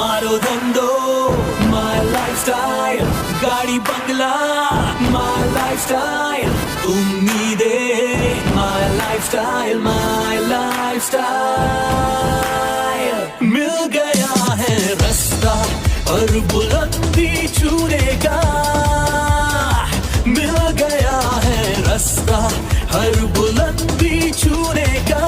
मारो धंधो my lifestyle, गाड़ी बंगला माय लाइफस्टाइल, उम्मीदें माय लाइफस्टाइल, माय लाइफस्टाइल। मिल गया है रास्ता और बुलंदी छूने का, मिल गया है रास्ता हर बुलंदी छूने का,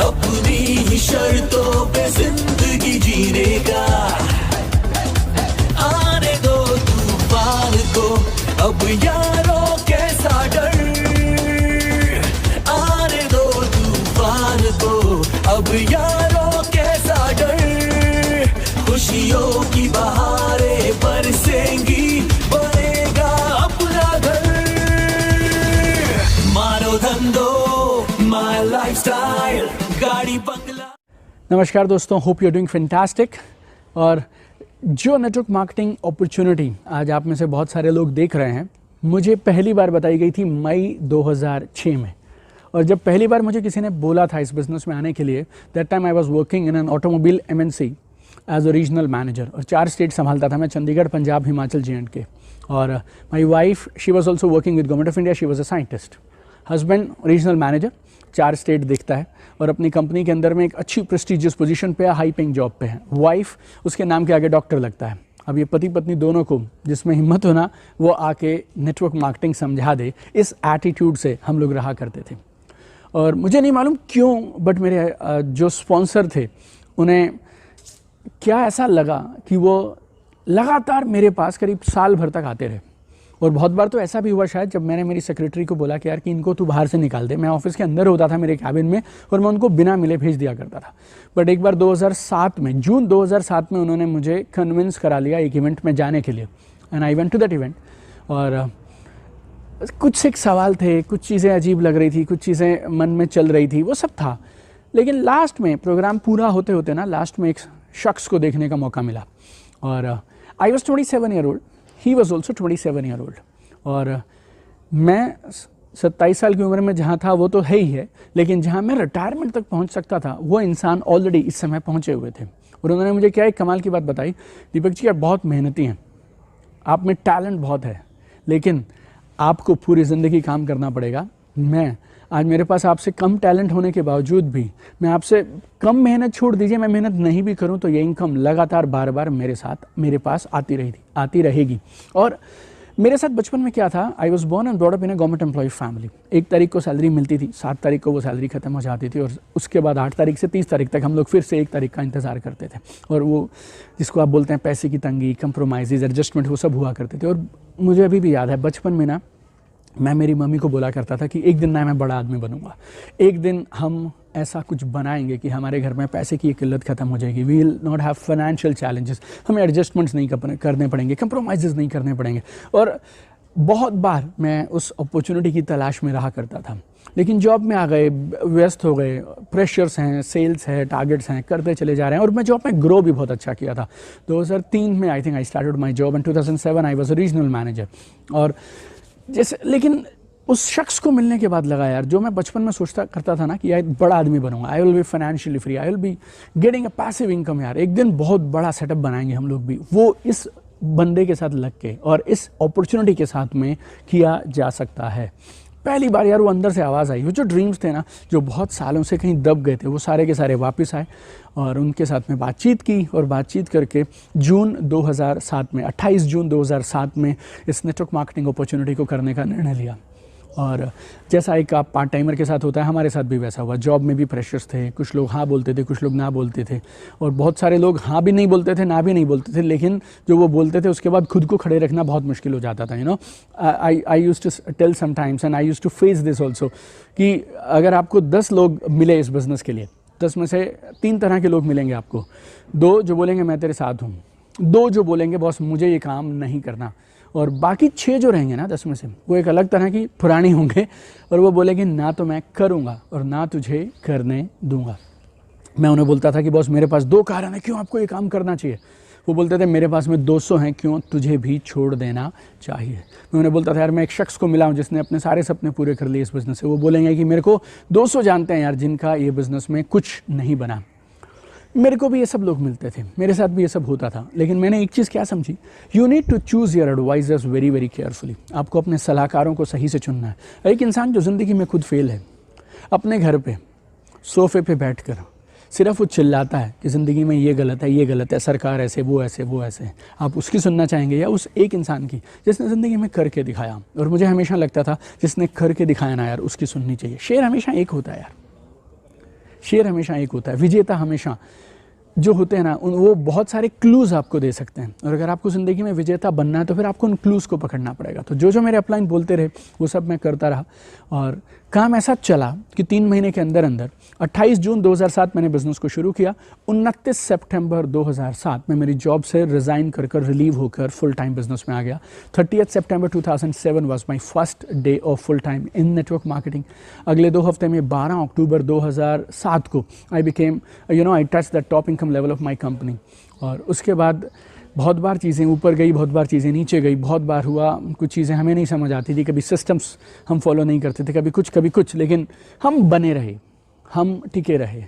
अपनी ही शर्तों पे जिंदगी जीने का। आने दो तूफान को अब यारों कैसा डर, आने दो तूफान को अब यारों कैसा डर, खुशियों की बहारें बरसेंगी, बनेगा अपना घर। मारो धंधो माय लाइफस्टाइल, गाड़ी बंगला। नमस्कार दोस्तों, hope you are doing fantastic. और जो नेटवर्क मार्केटिंग अपॉर्चुनिटी आज आप में से बहुत सारे लोग देख रहे हैं, मुझे पहली बार बताई गई थी मई 2006 में। और जब पहली बार मुझे किसी ने बोला था इस बिज़नेस में आने के लिए, that time I was working in an automobile MNC as a regional manager, और 4 स्टेट संभालता था मैं, चंडीगढ़, पंजाब, हिमाचल, J&K। और my wife, she was also working with government of India, she was a scientist. Husband regional manager, 4 state देखता है और अपनी company के अंदर में एक अच्छी प्रेस्टिजियस पोजीशन पे है, हाई पेइंग जॉब पे है। वाइफ उसके नाम के आगे डॉक्टर लगता है। अब ये पति पत्नी दोनों को जिसमें हिम्मत होना वो आके नेटवर्क मार्केटिंग समझा दे, इस एटीट्यूड से हम लोग रहा करते थे। और मुझे नहीं मालूम क्यों, बट मेरे जो स्पॉन्सर थे उन्हें क्या ऐसा लगा कि वो लगातार मेरे पास करीब साल भर तक आते रहे। और बहुत बार तो ऐसा भी हुआ शायद, जब मैंने मेरी सेक्रेटरी को बोला कि यार कि इनको तू बाहर से निकाल दे। मैं ऑफिस के अंदर होता था मेरे कैबिन में और मैं उनको बिना मिले भेज दिया करता था। बट एक बार 2007 में, जून 2007 में उन्होंने मुझे कन्विंस करा लिया एक इवेंट में जाने के लिए, and I went to that event. और कुछ एक सवाल थे, कुछ चीज़ें अजीब लग रही थी, कुछ चीज़ें मन में चल रही थी, वो सब था। लेकिन लास्ट में प्रोग्राम पूरा होते होते ना, लास्ट में एक शख्स को देखने का मौका मिला। और I was 27 year old, he was also 27 year old. और मैं 27 साल की उम्र में जहाँ था वो तो है ही है, लेकिन जहाँ मैं रिटायरमेंट तक पहुँच सकता था वो इंसान ऑलरेडी इस समय पहुँचे हुए थे। और उन्होंने मुझे क्या एक कमाल की बात बताई, दीपक जी आप बहुत मेहनती हैं, आप में टैलेंट बहुत है, लेकिन आपको पूरी ज़िंदगी काम करना पड़ेगा। मैं आज मेरे पास आपसे कम टैलेंट होने के बावजूद भी मैं आपसे कम मेहनत, छोड़ दीजिए मैं मेहनत नहीं भी करूं तो ये इनकम लगातार बार बार मेरे पास आती रहेगी। और मेरे साथ बचपन में क्या था, I was born and brought up in a government employ family. 1 तारीख को सैलरी मिलती थी, 7 तारीख को वो सैलरी खत्म हो जाती थी, और उसके बाद 8 तारीख से 30 तारीख तक हम लोग फिर से 1 तारीख का इंतज़ार करते थे। और वो जिसको आप बोलते हैं पैसे की तंगी, कंप्रोमाइज़, एडजस्टमेंट, वो सब हुआ करते थे। और मुझे अभी भी याद है बचपन में ना, मैं मेरी मम्मी को बोला करता था कि एक दिन ना मैं बड़ा आदमी बनूंगा, एक दिन हम ऐसा कुछ बनाएंगे कि हमारे घर में पैसे की किल्लत खत्म हो जाएगी, we will not have financial challenges, हमें एडजस्टमेंट्स नहीं करने पड़ेंगे, कंप्रोमाइज़ नहीं करने पड़ेंगे। और बहुत बार मैं उस अपॉर्चुनिटी की तलाश में रहा करता था, लेकिन जॉब में आ गए, व्यस्त हो गए, प्रेशर्स हैं, सेल्स है, टारगेट्स हैं, करते चले जा रहे हैं। और मैं जॉब में ग्रो भी बहुत अच्छा किया था। 2003 में I think I started my job, and 2007 I was a regional manager. और जैसे, लेकिन उस शख्स को मिलने के बाद लगा यार, जो मैं बचपन में सोचता करता था ना कि यार बड़ा आदमी बनूंगा, I will be financially free, I will be getting a passive income, यार एक दिन बहुत बड़ा सेटअप बनाएंगे हम लोग भी, वो इस बंदे के साथ लग के और इस अपॉर्चुनिटी के साथ में किया जा सकता है। पहली बार यार वो अंदर से आवाज़ आई, वो जो ड्रीम्स थे ना, जो बहुत सालों से कहीं दब गए थे, वो सारे के सारे वापस आए। और उनके साथ में बातचीत की, और बातचीत करके जून 2007 में, 28 जून 2007 में इस नेटवर्क मार्केटिंग अपॉर्चुनिटी को करने का निर्णय लिया। और जैसा एक आप पार्ट टाइमर के साथ होता है, हमारे साथ भी वैसा हुआ। जॉब में भी प्रेशर्स थे, कुछ लोग हाँ बोलते थे, कुछ लोग ना बोलते थे, और बहुत सारे लोग हाँ भी नहीं बोलते थे, ना भी नहीं बोलते थे, लेकिन जो वो बोलते थे उसके बाद खुद को खड़े रखना बहुत मुश्किल हो जाता था। You know, I used to tell sometimes and I used to face this also, कि अगर आपको 10 लोग मिले इस बिज़नेस के लिए, 10 में से 3 तरह के लोग मिलेंगे आपको। 2 जो बोलेंगे मैं तेरे साथ हूँ, 2 जो बोलेंगे बॉस मुझे ये काम नहीं करना, और बाकी 6 जो रहेंगे ना 10 में से, वो एक अलग तरह की पुरानी होंगे, और वो बोलेंगे ना तो मैं करूँगा और ना तुझे करने दूंगा। मैं उन्हें बोलता था कि बॉस मेरे पास 2 कारण है, क्यों आपको ये काम करना चाहिए। वो बोलते थे मेरे पास में 200 हैं, क्यों तुझे भी छोड़ देना चाहिए। मैं उन्हें बोलता था यार मैं एक शख्स को मिला हूँ जिसने अपने सारे सपने पूरे कर लिए इस बिज़नेस से। वो बोलेंगे कि मेरे को 200 जानते हैं यार जिनका ये बिज़नेस में कुछ नहीं बना। मेरे को भी ये सब लोग मिलते थे, मेरे साथ भी ये सब होता था, लेकिन मैंने एक चीज़ क्या समझी, you need to choose your advisors very very carefully. आपको अपने सलाहकारों को सही से चुनना है। एक इंसान जो ज़िंदगी में खुद फेल है, अपने घर पे सोफे पे बैठकर सिर्फ वो चिल्लाता है कि ज़िंदगी में ये गलत है, ये गलत है, सरकार ऐसे, वो ऐसे, वो ऐसे, आप उसकी सुनना चाहेंगे या उस एक इंसान की जिसने ज़िंदगी में करके दिखाया? और मुझे हमेशा लगता था जिसने करके दिखाया ना यार, उसकी सुननी चाहिए। शेर हमेशा एक होता है यार, शेर हमेशा एक होता है। विजेता हमेशा जो होते हैं ना, वो बहुत सारे क्लूज़ आपको दे सकते हैं, और अगर आपको ज़िंदगी में विजेता बनना है तो फिर आपको उन क्लूज़ को पकड़ना पड़ेगा। तो जो जो मेरे अपलाइन बोलते रहे वो सब मैं करता रहा, और काम ऐसा चला कि 3 महीने के अंदर अंदर 28 जून 2007 मैंने बिज़नेस को शुरू किया। 29 सितंबर 2007 में मेरी जॉब से रिज़ाइन कर रिलीव होकर फुल टाइम बिजनेस में आ गया। 30 सितंबर 2007 was my first day of full time in network marketing. अगले 2 हफ्ते में 12 अक्टूबर 2007 को I became I touch the top income level of my company. और उसके बाद बहुत बार चीज़ें ऊपर गई, बहुत बार चीज़ें नीचे गई, बहुत बार हुआ, कुछ चीज़ें हमें नहीं समझ आती थी, कभी सिस्टम्स हम फॉलो नहीं करते थे, कभी कुछ, लेकिन हम बने रहे, हम टिके रहे।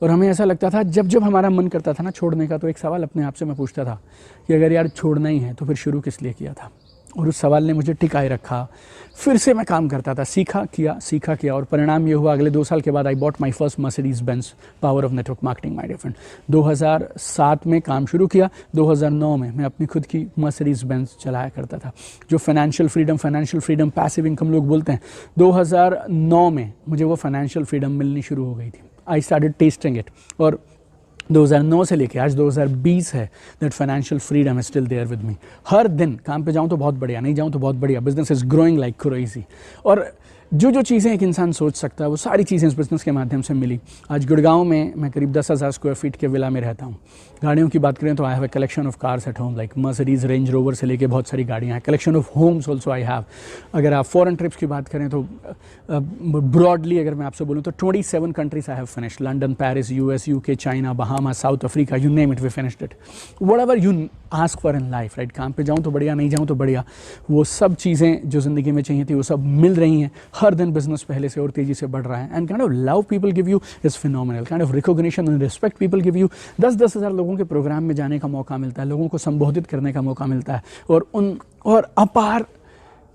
और हमें ऐसा लगता था जब जब हमारा मन करता था ना छोड़ने का, तो एक सवाल अपने आप से मैं पूछता था कि अगर यार छोड़ना ही है तो फिर शुरू किस लिए किया था? और उस सवाल ने मुझे टिकाए रखा। फिर से मैं काम करता था, सीखा किया, और परिणाम ये हुआ, अगले 2 साल के बाद I bought my first Mercedes Benz power of network marketing my dear friend. 2007 में काम शुरू किया, 2009 में मैं अपनी खुद की मर्सिडीज बेंज चलाया करता था। जो फाइनेंशियल फ्रीडम पैसिव इनकम लोग बोलते हैं, 2009 में मुझे वो फाइनेंशियल फ्रीडम मिलनी शुरू हो गई थी। आई स्टार्टेड टेस्टिंग इट, और 2009 से लेके आज 2020 है, that financial freedom is still there with me. हर दिन काम पे जाऊँ तो बहुत बढ़िया, नहीं जाऊँ तो बहुत बढ़िया, business is growing like crazy. और जो जो चीज़ें एक इंसान सोच सकता है वो सारी चीज़ें इस बिज़नेस के माध्यम से मिली। आज गुड़गांव में मैं करीब 10,000 स्क्वायर फीट के विला में रहता हूँ। गाड़ियों की बात करें तो I have a collection of cars at home, like Mercedes, Range Rover से लेके बहुत सारी गाड़ियाँ हैं। Collection of homes also I have. अगर आप फॉरेन ट्रिप्स की बात करें तो ब्रॉडली अगर मैं आपसे बोलूँ तो 27 countries I have finished, London, Paris, US, UK, China, Bahama, South Africa, you name it, we finished it. Whatever you ask for in life, right? काम पे जाऊँ तो बढ़िया, नहीं जाऊँ तो बढ़िया, वो सब चीज़ें जो ज़िंदगी में चाहिए थी वो सब मिल रही हैं। हर दिन बिजनेस पहले से और तेजी से बढ़ रहा है, and kind of love people give you is phenomenal, kind of recognition and respect people give you. 10-10 हज़ार लोगों के प्रोग्राम में जाने का मौका मिलता है, लोगों को संबोधित करने का मौका मिलता है, और अपार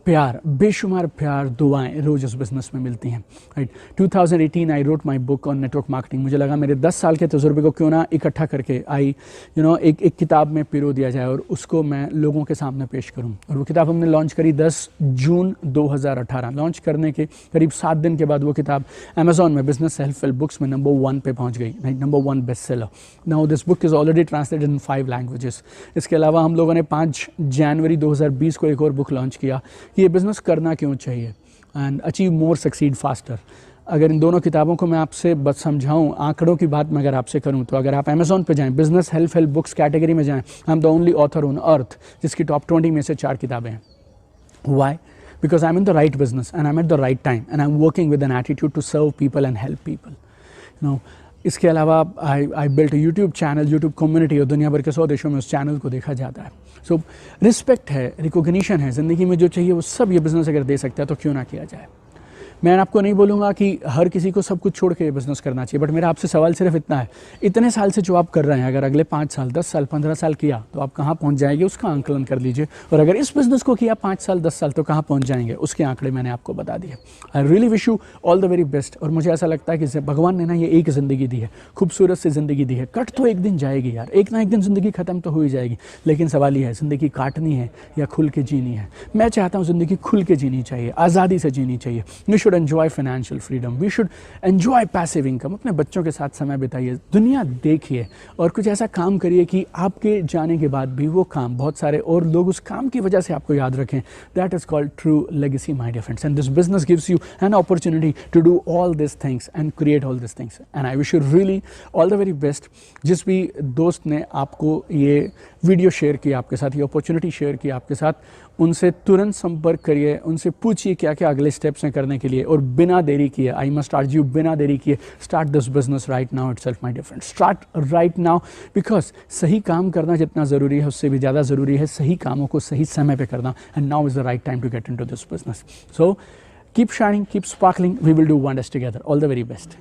प्यार, बेशुमार प्यार, दुआएं रोज उस बिजनेस में मिलती हैं, right? 2018 I wrote my book on network marketing. मुझे लगा मेरे 10 साल के तजुर्बे को क्यों ना इकट्ठा करके एक किताब में पिरो दिया जाए और उसको मैं लोगों के सामने पेश करूं। और वो किताब हमने लॉन्च करी 10 जून 2018। लॉन्च करने के करीब 7 दिन के बाद वो किताब अमेजॉन में बिजनेस सेल्फ हेल्प बुक्स में नंबर 1 पे पहुंच गई, right? Number 1 best seller. Now this book is already translated in 5 languages. इसके अलावा हम लोगों ने 5 जनवरी 2020 को एक और बुक लॉन्च किया कि ये बिज़नेस करना क्यों चाहिए, and achieve more, succeed faster. अगर इन दोनों किताबों को मैं आपसे बस समझाऊं, आंकड़ों की बात मैं अगर आपसे करूं, तो अगर आप अमेजॉन पे जाएं, business self help books category में जाएं, I am the only author on earth जिसकी टॉप 20 में से 4 किताबें हैं। Why? Because I am in the right business and I am at the right time and I am working with an attitude to serve people and help people. इसके अलावा I built YouTube channel, YouTube community, और दुनिया भर के 100 देशों में उस channel को देखा जाता है। सो रिस्पेक्ट है, रिकॉग्निशन है, ज़िंदगी में जो चाहिए वो सब ये बिज़नेस अगर दे सकता है तो क्यों ना किया जाए। मैं आपको नहीं बोलूँगा कि हर किसी को सब कुछ छोड़ के बिज़नेस करना चाहिए, बट मेरा आपसे सवाल सिर्फ इतना है, इतने साल से जो आप कर रहे हैं, अगर अगले 5 साल, 10 साल, 15 साल किया तो आप कहाँ पहुँच जाएंगे, उसका आंकलन कर लीजिए। और अगर इस बिज़नेस को किया 5 साल, 10 साल, तो कहाँ पहुँच जाएंगे, उसके आंकड़े मैंने आपको बता दिए। I really wish you all the very best. और मुझे ऐसा लगता है कि भगवान ने ना ये एक ज़िंदगी दी है, खूबसूरत सी ज़िंदगी दी है। कट तो एक दिन जाएगी यार, एक ना एक दिन ज़िंदगी ख़त्म तो हो ही जाएगी, लेकिन सवाल ये है ज़िंदगी काटनी है या खुल के जीनी है। मैं चाहता हूँ ज़िंदगी खुल के जीनी चाहिए, आज़ादी से जीनी चाहिए। We should enjoy financial freedom, we should enjoy passive income. अपने बच्चों के साथ समय बिताइए, दुनिया देखिए, और कुछ ऐसा काम करिए कि आपके जाने के बाद भी वो काम बहुत सारे और लोग उस काम की वजह से आपको याद रखें। That is called true legacy my dear friends, and this business gives you an opportunity to do all this things and create all this things, and I wish you really all the very best. जिस भी दोस्त ने आपको ये video share किया आपके साथ, ये अपॉर्चुनिटी शेयर की आपके साथ, उनसे तुरंत संपर्क करिए, उनसे पूछिए क्या क्या अगले स्टेप्स हैं करने के लिए, और बिना देरी किए, आई मस्ट आर्ज यू, बिना देरी किए start this business right now itself my dear friends. Start right now, because सही काम करना जितना ज़रूरी है उससे भी ज़्यादा ज़रूरी है सही कामों को सही समय पे करना, and now is the right time to get into this business. So keep shining, keep sparkling, we will do wonders together. All the very best.